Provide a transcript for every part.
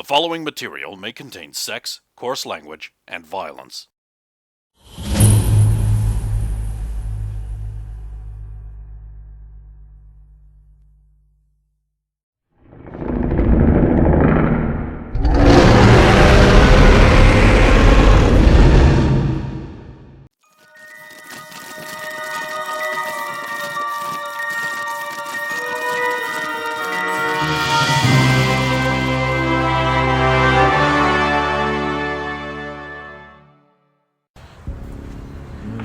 following material may contain sex, coarse language, and violence.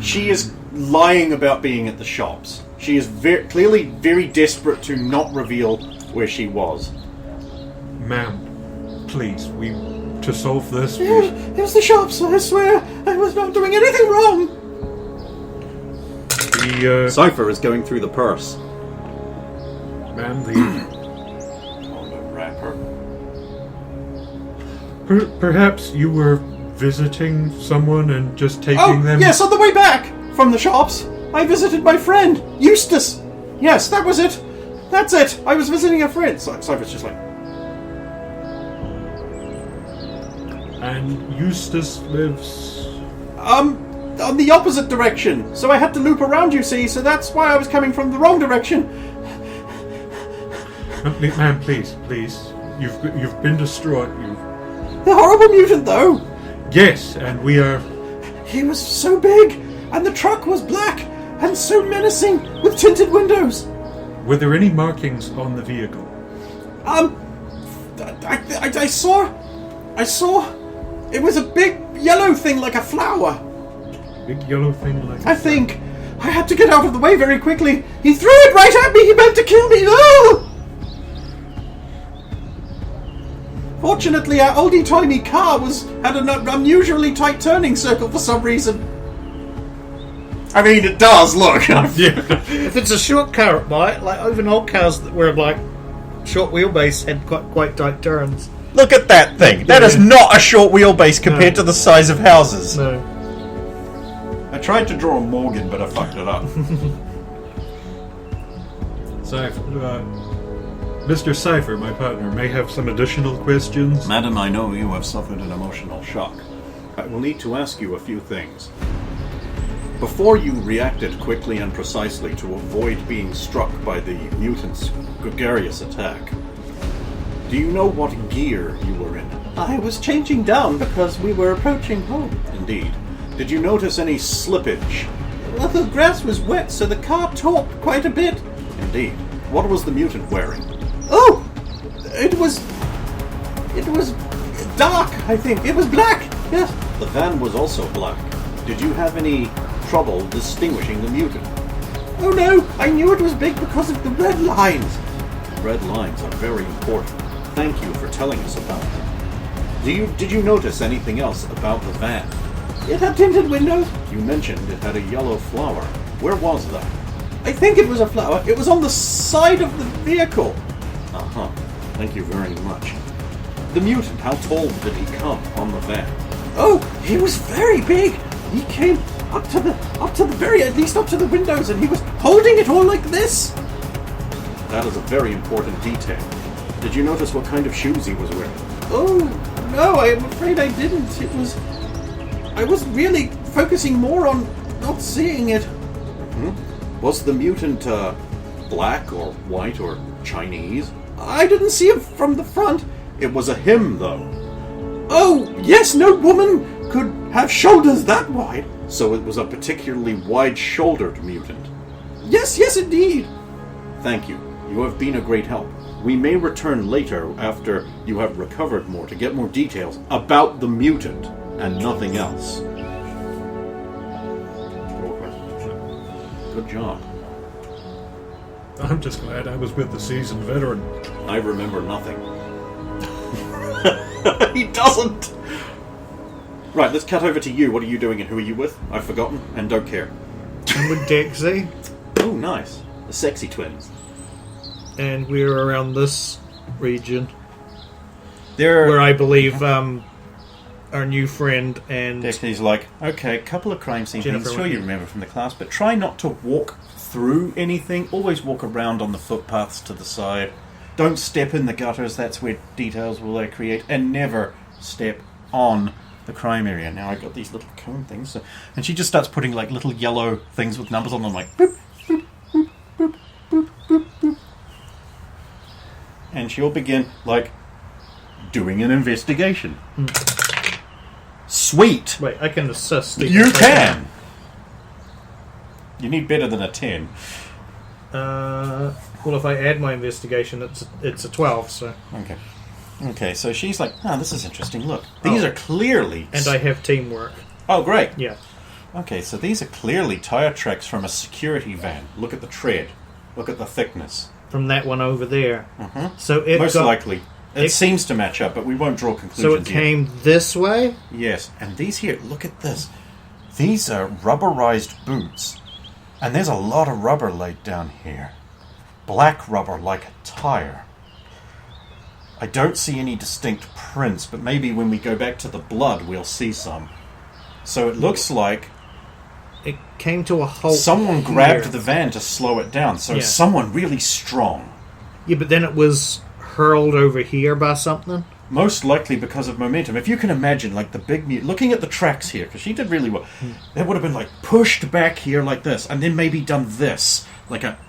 She is lying about being at the shops. She is clearly very desperate to not reveal where she was. Ma'am, please, to solve this... It was the shops, I swear. I was not doing anything wrong. Cypher is going through the purse. Ma'am, Oh, no, rapper. Perhaps you were visiting someone and just taking them... Yes, on the way back from the shops. I visited my friend, Eustace. Yes, that was it. That's it. I was visiting a friend. Cypher's just like... And Eustace lives... on the opposite direction. So I had to loop around, you see, so that's why I was coming from the wrong direction. Ma'am, please. You've been distraught. The horrible mutant, though. Yes, and we are... He was so big, and the truck was black, and so menacing, with tinted windows. Were there any markings on the vehicle? I saw... It was a big yellow thing like a flower. Big yellow thing like... I think. I had to get out of the way very quickly. He threw it right at me. He meant to kill me. Oh! Fortunately, our oldie-timey car had an unusually tight turning circle for some reason. I mean, it does, look. Yeah. If it's a short car, it might. Like, even old cars that were, like, short wheelbase had quite tight turns. Look at that thing. That is not a short wheelbase compared to the size of houses. No. I tried to draw a Morgan, but I fucked it up. Mr. Cypher, my partner, may have some additional questions. Madam, I know you have suffered an emotional shock. I will need to ask you a few things. Before you reacted quickly and precisely to avoid being struck by the mutant's gregarious attack, do you know what gear you were in? I was changing down because we were approaching home. Indeed. Did you notice any slippage? Well, the grass was wet, so the car torqued quite a bit. Indeed. What was the mutant wearing? Oh! It was dark, I think. It was black, yes. The van was also black. Did you have any trouble distinguishing the mutant? Oh no, I knew it was big because of the red lines. Red lines are very important. Thank you for telling us about them. Did you notice anything else about the van? It had tinted windows. You mentioned it had a yellow flower. Where was that? I think it was a flower. It was on the side of the vehicle. Uh-huh. Thank you very much. The mutant, how tall did he come on the van? Oh, he was very big. He came up to the windows, and he was holding it all like this. That is a very important detail. Did you notice what kind of shoes he was wearing? Oh, no, I'm afraid I didn't. I was really focusing more on not seeing it. Was the mutant, black or white or Chinese? I didn't see him from the front. It was a him, though. Oh, yes, no woman could have shoulders that wide. So it was a particularly wide-shouldered mutant. Yes, indeed. Thank you. You have been a great help. We may return later after you have recovered more to get more details about the mutant and nothing else. Good job. I'm just glad I was with the seasoned veteran. I remember nothing. He doesn't! Right, let's cut over to you. What are you doing and who are you with? I've forgotten and don't care. I'm with Dexy. Oh, nice. The sexy twins. And we're around this region. There, where I believe our new friend and... Destiny's like, okay, a couple of crime scene Jennifer things, sure you remember from the class, but try not to walk through anything. Always walk around on the footpaths to the side. Don't step in the gutters, that's where details will create, and never step on the crime area. Now I've got these little cone things, and she just starts putting like little yellow things with numbers on them, like boop, boop, boop, boop, boop, boop, boop. And she'll begin like doing an investigation. Sweet! Wait, I can assist. You can! You need better than a 10. Well, if I add my investigation, it's a 12, so... Okay, so she's like, this is interesting. Look, these are clearly... And I have teamwork. Oh, great. Yeah. Okay, so these are clearly tire tracks from a security van. Look at the tread. Look at the thickness. From that one over there. Mm-hmm. So it Most likely. It seems to match up, but we won't draw conclusions So it came this way? Yes, and these here, look at this. These are rubberized boots. And there's a lot of rubber laid down here. Black rubber like a tire. I don't see any distinct prints, but maybe when we go back to the blood, we'll see some. So it looks like it came to a halt. Someone grabbed the van to slow it down, so someone really strong. Yeah, but then it was hurled over here by something? Most likely because of momentum. If you can imagine, like the big... looking at the tracks here, because she did really well, that would have been like pushed back here like this, and then maybe done this, like a...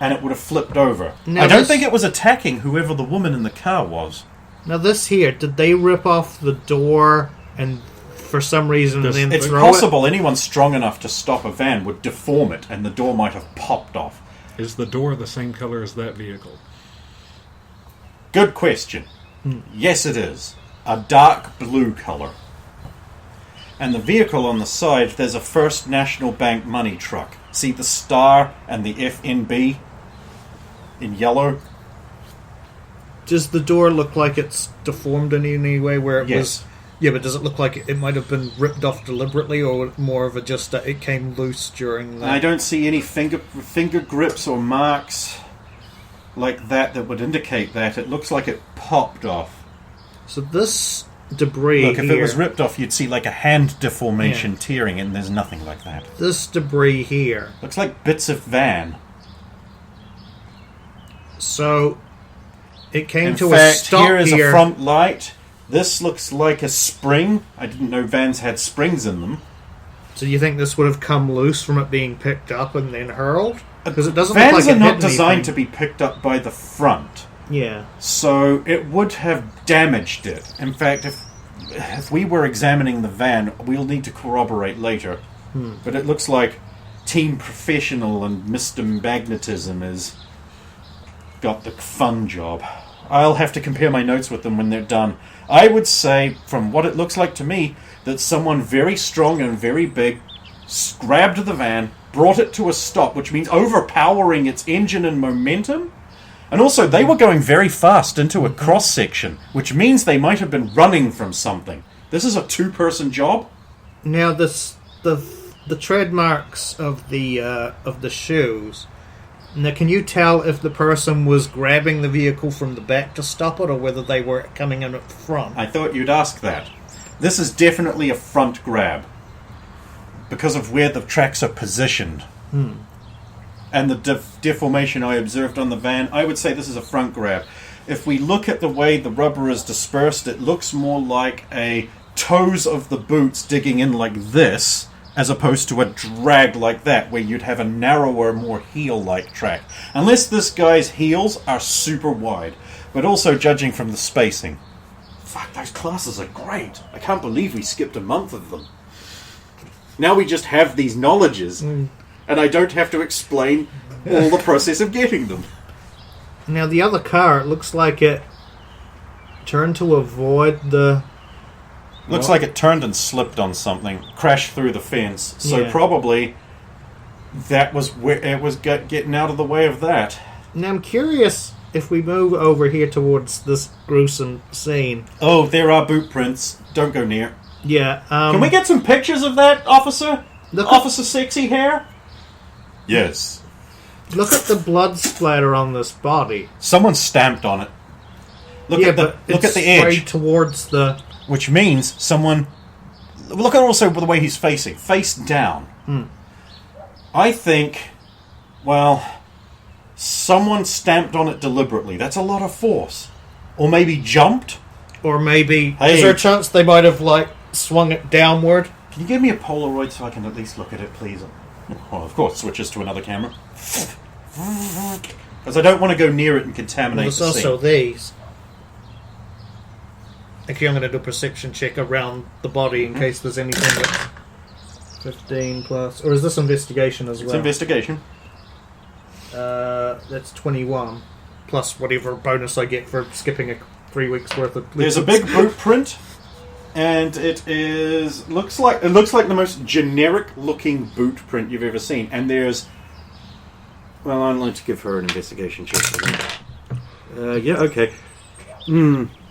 and it would have flipped over. Now I don't think it was attacking whoever the woman in the car was. Now this here, did they rip off the door and for some reason then It's throw possible anyone strong enough to stop a van would deform it, and the door might have popped off. Is the door the same color as that vehicle? Good question. Yes, it is. A dark blue colour. And the vehicle on the side, there's a First National Bank money truck. See the star and the FNB in yellow? Does the door look like it's deformed in any way where it Yes. was... Yeah, but does it look like it might have been ripped off deliberately, or more of a just that it came loose during the... I don't see any finger grips or marks like that would indicate that. It looks like it popped off. So this debris Look, if here, it was ripped off, you'd see like a hand deformation tearing, and there's nothing like that. this debris here. Looks like bits of van. So it came In to fact, a stop here is here. a front light. This looks like a spring. I didn't know vans had springs in them. So you think this would have come loose from it being picked up and then hurled? Because it doesn't Vans look like are it not hit designed anything. to be picked up by the front. Yeah. So it would have damaged it. In fact, if we were examining the van, we'll need to corroborate later. But it looks like Team Professional and Mr. Magnetism has got the fun job. I'll have to compare my notes with them when they're done. I would say, from what it looks like to me, that someone very strong and very big grabbed the van, brought it to a stop, which means overpowering its engine and momentum. And also, they were going very fast into a cross-section, which means they might have been running from something. This is a two-person job. Now the tread marks of the shoes. Now, can you tell if the person was grabbing the vehicle from the back to stop it, or whether they were coming in at the front? I thought you'd ask that. This is definitely a front grab, because of where the tracks are positioned. And the deformation I observed on the van, I would say this is a front grab. If we look at the way the rubber is dispersed, it looks more like a toes of the boots digging in like this, as opposed to a drag like that, where you'd have a narrower, more heel-like track. Unless this guy's heels are super wide. But also judging from the spacing. Fuck, those classes are great. I can't believe we skipped a month of them. Now we just have these knowledges, and I don't have to explain all the process of getting them. Now, the other car, it looks like it turned to avoid the... Looks like it turned and slipped on something, crashed through the fence. So Yeah. probably that was where it was getting out of the way of that. Now, I'm curious if we move over here towards this gruesome scene. Oh, there are boot prints. Don't go near. Yeah. Can we get some pictures of that, officer? Look at- Officer Sexy Hair? Yes. Look at the blood splatter on this body. Someone stamped on it. Look Yeah, at the but look it's at the edge, sprayed towards the... which means someone. Look at also the way he's facing, face down. I think, well, Someone stamped on it deliberately. That's a lot of force. Or maybe jumped. Or maybe... Hey. Is there a chance they might have, like, swung it downward? Can you give me a Polaroid so I can at least look at it, please? Well, of course, switches to another camera. Because I don't want to go near it and contaminate There's the scene. also these. Actually, I'm going to do a perception check around the body in case there's anything that's 15 plus... Or is this investigation as well? It's investigation. That's 21. Plus whatever bonus I get for skipping 3 weeks worth of... There's a big boot print, and it looks like the most generic looking boot print you've ever seen. And there's... Well, I'd like to give her an investigation check for that. Yeah, okay.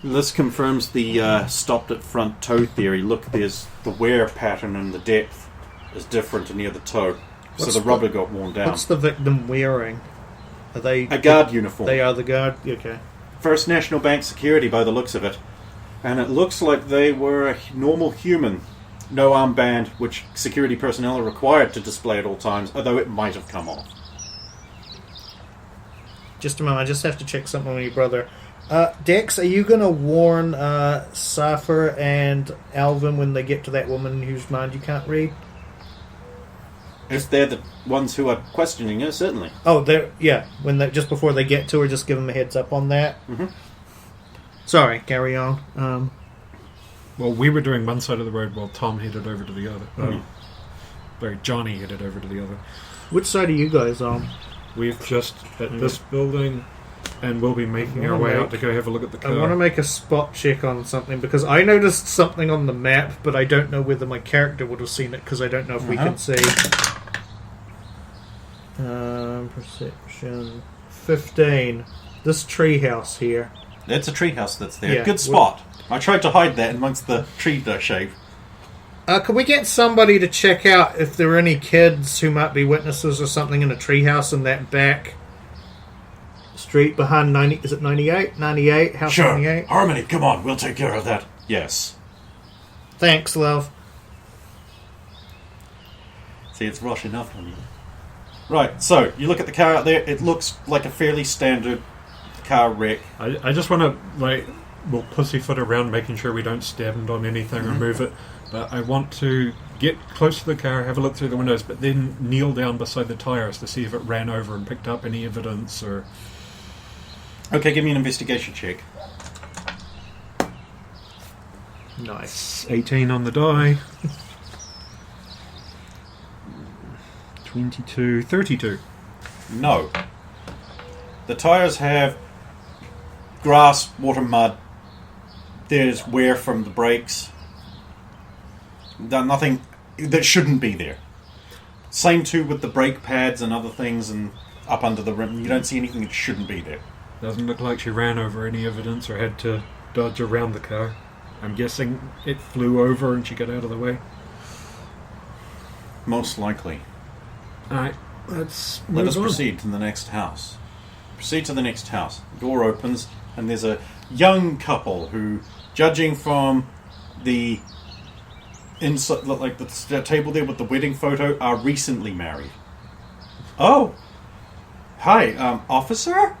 This confirms the stopped at front toe theory. Look, there's the wear pattern and the depth is different near the toe. So the rubber got worn down. What's the victim wearing? Are they... A guard uniform. They are the guard? Okay. First National Bank security by the looks of it. And it looks like they were a normal human. No armband, which security personnel are required to display at all times, although it might have come off. Just a moment, I just have to check something with your brother. Dex, are you going to warn Safer and Alvin when they get to that woman whose mind you can't read? If they're the ones who are questioning her, certainly. Oh, when they just before they get to her, just give them a heads up on that. Mm-hmm. Sorry, carry on. Well, we were doing one side of the road while Tom headed over to the other. Sorry, Johnny headed over to the other. Which side are you guys on? We've just at this building, and we'll be making our way out to go have a look at the car. I want to make a spot check on something, because I noticed something on the map, but I don't know whether my character would have seen it, because I don't know if we can see. Perception 15. This treehouse here. It's a treehouse that's there. Yeah, Good spot. I tried to hide that amongst the tree shade. Could we get somebody to check out if there are any kids who might be witnesses or something in a treehouse in that back street behind 90... Is it 98? 98? House Sure. 98? Harmony, come on. We'll take care of that. Yes. Thanks, love. See, it's rushing up on you. Right, so, you look at the car out there. It looks like a fairly standard car wreck. I just want to, we'll pussyfoot around making sure we don't stand on anything or move it. But I want to get close to the car, have a look through the windows, but then kneel down beside the tyres to see if it ran over and picked up any evidence or... Okay, give me an investigation check. Nice. 18 on the die. 22, 32. No. The tyres have grass, water, mud. There's wear from the brakes. Nothing that shouldn't be there. Same too with the brake pads and other things and up under the rim. You don't see anything that shouldn't be there. Doesn't look like she ran over any evidence or had to dodge around the car. I'm guessing it flew over and she got out of the way. Most likely. Alright, let's Let move us on. proceed to the next house. Proceed to the next house. The door opens and there's a young couple who, judging from the inside, like the table there with the wedding photo, are recently married. Oh, hi, officer.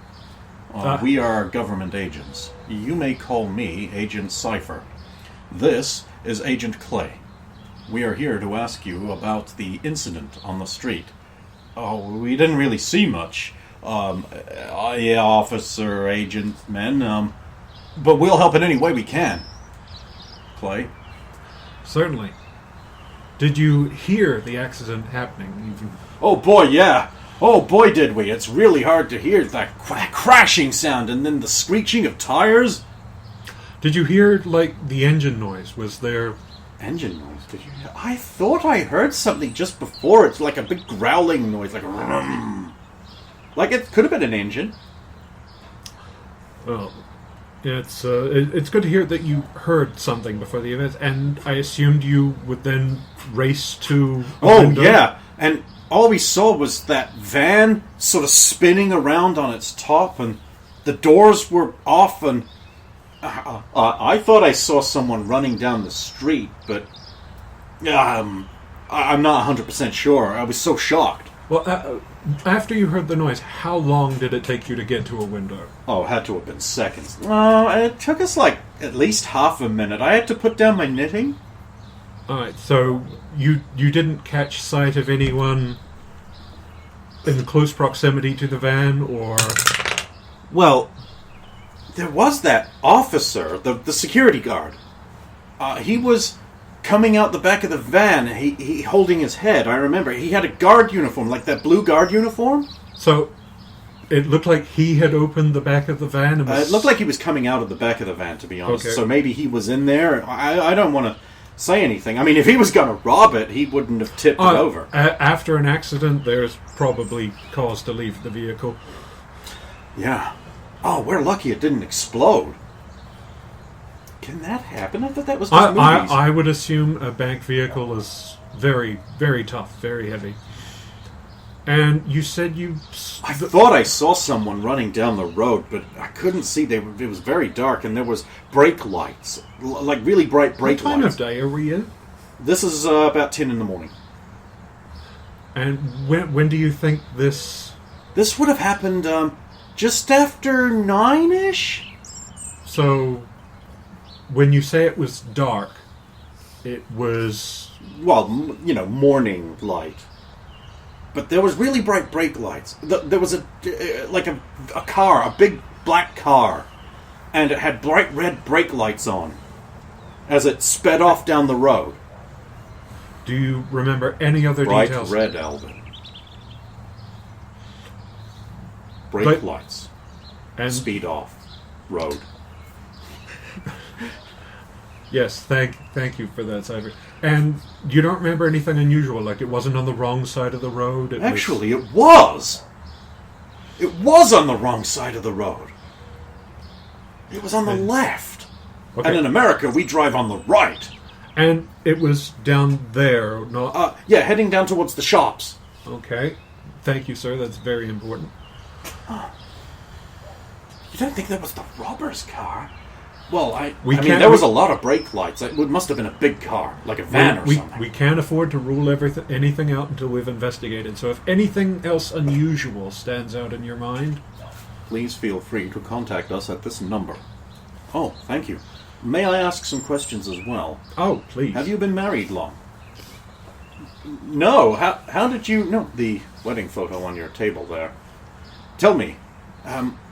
We are government agents. You may call me Agent Cypher. This is Agent Clay. We are here to ask you about the incident on the street. Oh, we didn't really see much. Yeah, officer, agent, men. But we'll help in any way we can. Clay? Certainly. Did you hear the accident happening? Oh boy, yeah. Oh boy, did we. It's really hard to hear that crashing sound and then the screeching of tires. Did you hear, the engine noise? Was there... Engine noise, did you hear? I thought I heard something just before. It's like a big growling noise, like a rum. Like it could have been an engine. Well, it's good to hear that you heard something before the event, and I assumed you would then race to a window. Yeah, and all we saw was that van sort of spinning around on its top, and the doors were off, and I thought I saw someone running down the street, but I'm not 100% sure. I was so shocked. Well, after you heard the noise, how long did it take you to get to a window? Oh, it had to have been seconds. It took us like at least half a minute. I had to put down my knitting. Alright, so you didn't catch sight of anyone in close proximity to the van, or... Well, there was that officer, the security guard. He was coming out the back of the van, he holding his head. I remember. He had a guard uniform, like that blue guard uniform. So, it looked like he had opened the back of the van and was... It looked like he was coming out of the back of the van, to be honest. Okay. So maybe he was in there. I don't want to say anything. I mean, if he was going to rob it, he wouldn't have tipped it over. After an accident, there's probably cause to leave the vehicle. Yeah. Oh, we're lucky it didn't explode. Can that happen? I thought that was just movies. I would assume a bank vehicle is very, very tough, very heavy. And you said I thought I saw someone running down the road, but I couldn't see. It was very dark, and there was brake lights, like really bright brake lights. What time of day are we in? This is about 10 in the morning. And when do you think this... This would have happened just after 9-ish? So, when you say it was dark, it was... Well, morning light. But there was really bright brake lights. There was a car, a big black car, and it had bright red brake lights on as it sped off down the road. Do you remember any other Bright details? red, Alvin. Brake lights. And Speed off. Road. yes, thank you for that, Cyber. And you don't remember anything unusual, like it wasn't on the wrong side of the road? Actually, it was! It was on the wrong side of the road. It was on the left. Okay. And in America, we drive on the right. And it was down there, not... Yeah, heading down towards the shops. Okay. Thank you, sir. That's very important. You don't think that was the robber's car? Well, I We mean, can't- there was a lot of brake lights. It must have been a big car, like a van or something. We can't afford to rule anything out until we've investigated. So if anything else unusual stands out in your mind... Please feel free to contact us at this number. Oh, thank you. May I ask some questions as well? Oh, please. Have you been married long? No. How did you... No, the wedding photo on your table there. Tell me,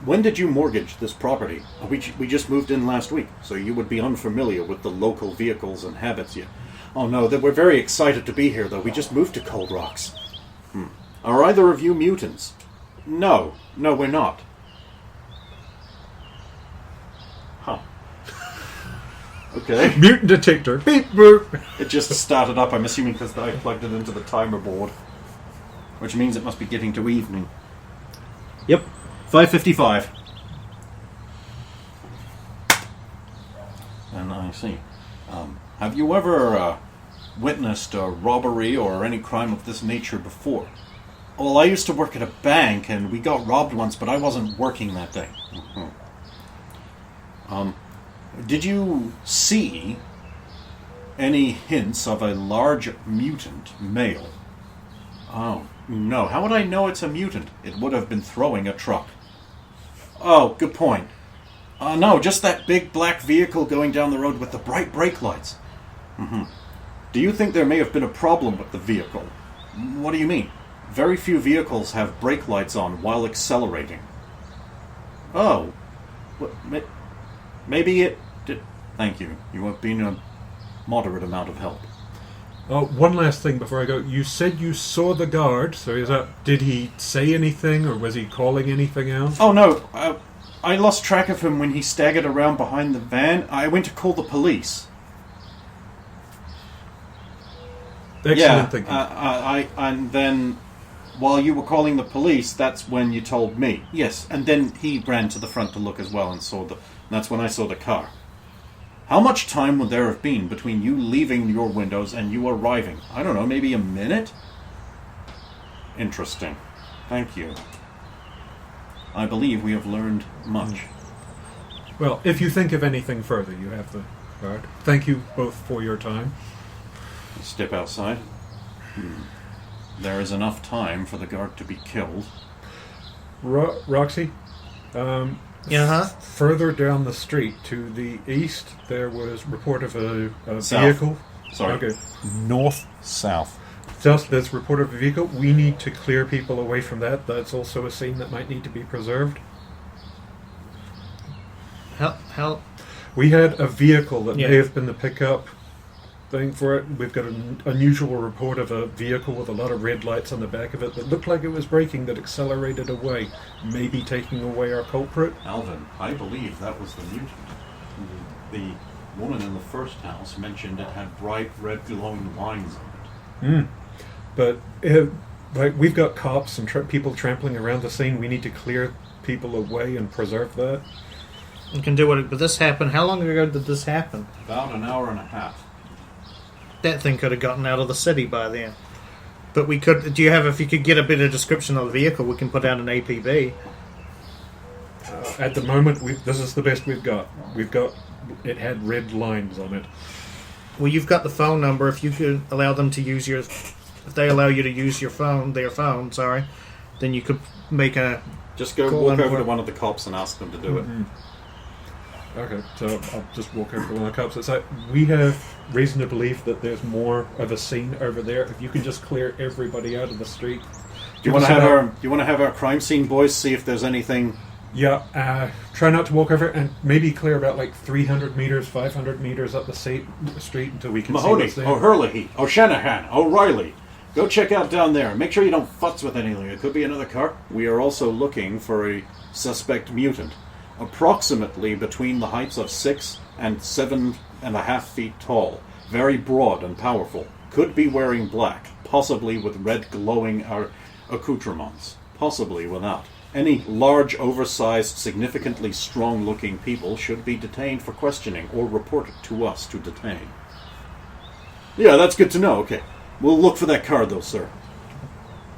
when did you mortgage this property? We just moved in last week, so you would be unfamiliar with the local vehicles and habits yet. Oh no, we're very excited to be here, though. We just moved to Cold Rocks. Are either of you mutants? No, we're not. Huh. Okay. Mutant detector. Beep, boop. It just started up, I'm assuming, because I plugged it into the timer board. Which means it must be getting to evening. Yep, 5:55. And I see. Have you ever witnessed a robbery or any crime of this nature before? Well, I used to work at a bank, and we got robbed once, but I wasn't working that day. Did you see any hints of a large mutant male? Oh, no. How would I know it's a mutant? It would have been throwing a truck. Oh, good point. No, just that big black vehicle going down the road with the bright brake lights. Do you think there may have been a problem with the vehicle? What do you mean? Very few vehicles have brake lights on while accelerating. Oh. Maybe it did. Thank you. You have been a moderate amount of help. Oh, one last thing before I go. You said you saw the guard, so did he say anything, or was he calling anything out? Oh, no. I lost track of him when he staggered around behind the van. I went to call the police. Excellent thinking. And then, while you were calling the police, that's when you told me. Yes, and then he ran to the front to look as well and that's when I saw the car. How much time would there have been between you leaving your windows and you arriving? I don't know, maybe a minute? Interesting. Thank you. I believe we have learned much. Well, if you think of anything further, you have the guard. Thank you both for your time. Step outside. there is enough time for the guard to be killed. Roxy, further down the street to the east, there was report of a vehicle. Sorry. Okay. North-south. South, there's report of a vehicle. We need to clear people away from that. That's also a scene that might need to be preserved. Help. We had a vehicle that may have been the pickup thing for it. We've got an unusual report of a vehicle with a lot of red lights on the back of it that looked like it was braking, that accelerated away, maybe taking away our culprit. Alvin, I believe that was the mutant. The woman in the first house mentioned it had bright red glowing lines on it. But we've got cops and people trampling around the scene. We need to clear people away and preserve that. You can do it, but this happened. How long ago did this happen? About an hour and a half. That thing could have gotten out of the city by then. But we could. Do you have? If you could get a bit of description of the vehicle, we can put out an APB. At the moment, this is the best we've got. It had red lines on it. Well, you've got the phone number. If you could allow them to use if they allow you to use their phone, then you could make a. Just go walk over to one of the cops and ask them to do it. Okay, so I'll just walk over to one of the cops. It's like, we have reason to believe that there's more of a scene over there. If you can just clear everybody out of the street. Do you want to have our crime scene boys see if there's anything? Yeah, try not to walk over and maybe clear about 300 meters, 500 meters up the street until we can Mahoney, see what's there. O'Hurley, O'Shanahan, O'Reilly. Go check out down there. Make sure you don't futz with anything. It could be another car. We are also looking for a suspect mutant, approximately between the heights of 6 and 7.5 feet tall, very broad and powerful. Could be wearing black, possibly with red glowing accoutrements, possibly without. Any large, oversized, significantly strong-looking people should be detained for questioning or reported to us to detain. Yeah, that's good to know. Okay. We'll look for that car, though, sir.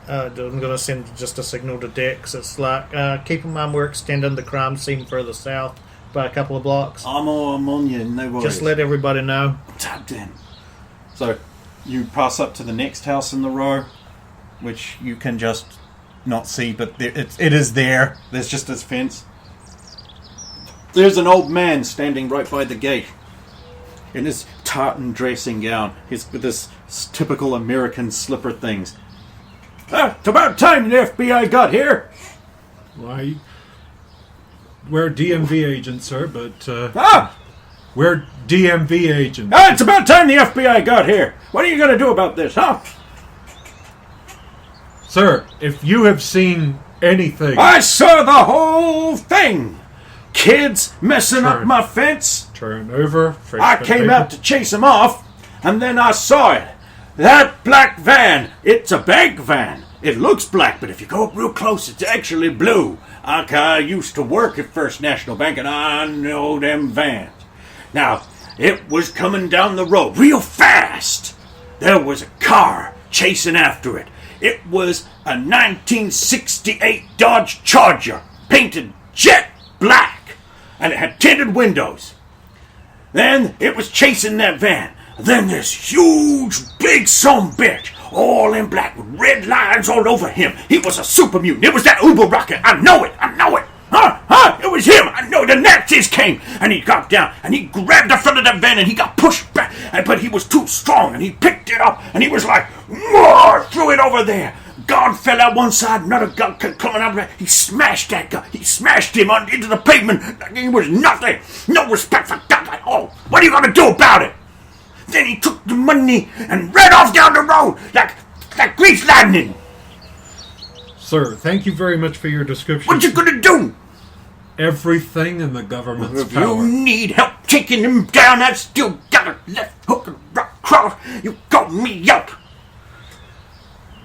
I'm going to send just a signal to Dix. It's like, keep in mind we're extending the crime scene further south by a couple of blocks. I'm on you, no worries. Just let everybody know. Tapped in. So, you pass up to the next house in the row, which you can just not see, but it is there. There's just this fence. There's an old man standing right by the gate, in his tartan dressing gown, with this typical American slipper things. It's about time the FBI got here. Why? We're DMV agents, sir, but we're DMV agents. It's about time the FBI got here. What are you going to do about this, huh? Sir, if you have seen anything... I saw the whole thing. Kids messing up my fence. Turn over. I came out to chase them off, and then I saw it. That black van, it's a bank van. It looks black, but if you go up real close, it's actually blue. I used to work at First National Bank, and I know them vans. Now, it was coming down the road real fast. There was a car chasing after it. It was a 1968 Dodge Charger, painted jet black, and it had tinted windows. Then it was chasing that van. Then this huge, big sumbitch, all in black, with red lines all over him. He was a super mutant. It was that Uber Rocket. I know it. It was him. I know. The Nazis came, and he got down, and he grabbed the front of that van, and he got pushed back. But he was too strong, and he picked it up, and he was like, "Whoa!" Threw it over there. Guard fell out one side, another guard coming out of there. He smashed that guy. He smashed him into the pavement. He was nothing. No respect for God at all. What are you going to do about it? Then he took the money and ran off down the road like grease lightning. Sir, thank you very much for your description. What you going to do? Everything in the government's If power. you need help taking him down, I've still got a left hook and right cross. You got me out.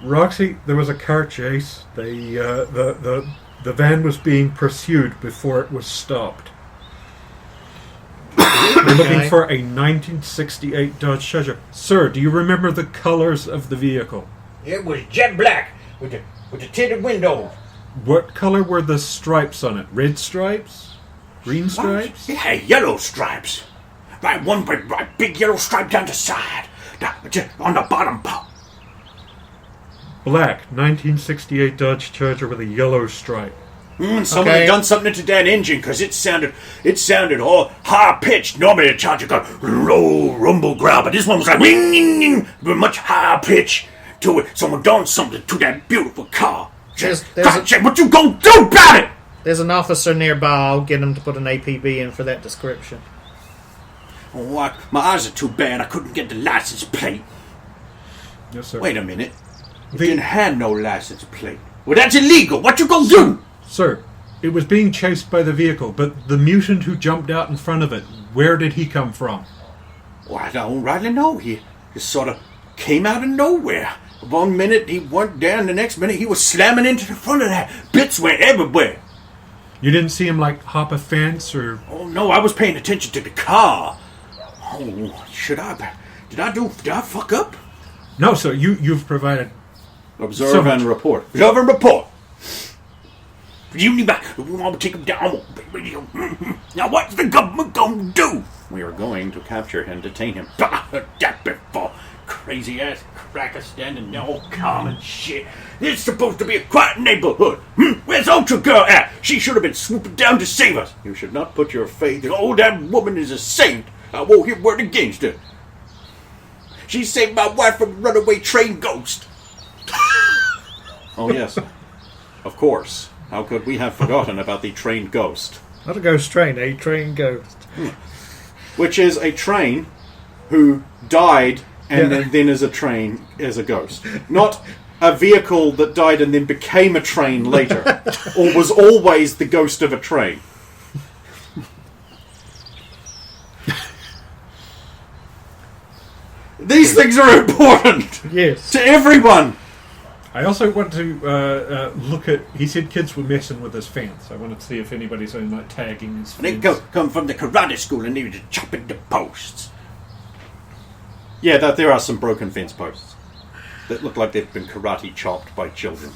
Roxy, there was a car chase. The van was being pursued before it was stopped. We're looking for a 1968 Dodge Charger. Sir, do you remember the colors of the vehicle? It was jet black with the tinted windows. What color were the stripes on it? Red stripes? Green stripes? It had yellow stripes. Right, one big yellow stripe down the side. On the bottom part. Black, 1968 Dodge Charger with a yellow stripe. Someone Okay. had done something to that engine because it sounded all high pitched. Normally the Charger got low rumble growl, but this one was like with much higher pitch to it. Someone done something to that beautiful car. There's God, what you gonna do about it? There's an officer nearby. I'll get him to put an APB in for that description. Oh, my eyes are too bad. I couldn't get the license plate. Yes, sir. Wait a minute. You didn't have no license plate. Well, that's illegal. What you gonna do? Sir, it was being chased by the vehicle, but the mutant who jumped out in front of it, where did he come from? Well, I don't rightly know. He just sort of came out of nowhere. One minute he went down, the next minute he was slamming into the front of that. Bits went everywhere. You didn't see him, like, hop a fence or... Oh, no, I was paying attention to the car. Oh, did I fuck up? No, sir, you've provided... Observe So and much. report. Observe and report. You need back. We want to take him down. Now, what's the government going to do? We are going to capture him, detain him. Heard that before. Crazy ass cracker standing there all calm and shit. It's supposed to be a quiet neighborhood. Where's Ultra Girl at? She should have been swooping down to save us. You should not put your faith in, oh, that woman is a saint. I won't hear word against her. She saved my wife from a runaway train ghost. Oh, yes. Of course. How could we have forgotten about the train ghost? Not a ghost train, a train ghost. Which is a train who died and then as a train as a ghost. Not a vehicle that died and then became a train later. Or was always the ghost of a train. These things are important Yes. to everyone. I also want to look at... He said kids were messing with his fence. I wanted to see if anybody's been, like, tagging his They fence. come from the karate school and they were just chopping the posts. Yeah, there are some broken fence posts that look like they've been karate chopped by children.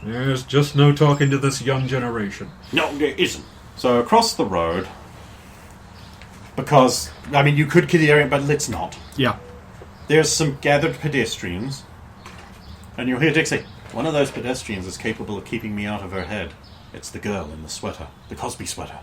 There's just no talking to this young generation. No, there isn't. So across the road, because, I mean, you could kill the area, but let's not. Yeah. There's some gathered pedestrians, and you'll hear Dick say, one of those pedestrians is capable of keeping me out of her head. It's the girl in the sweater, the Cosby sweater.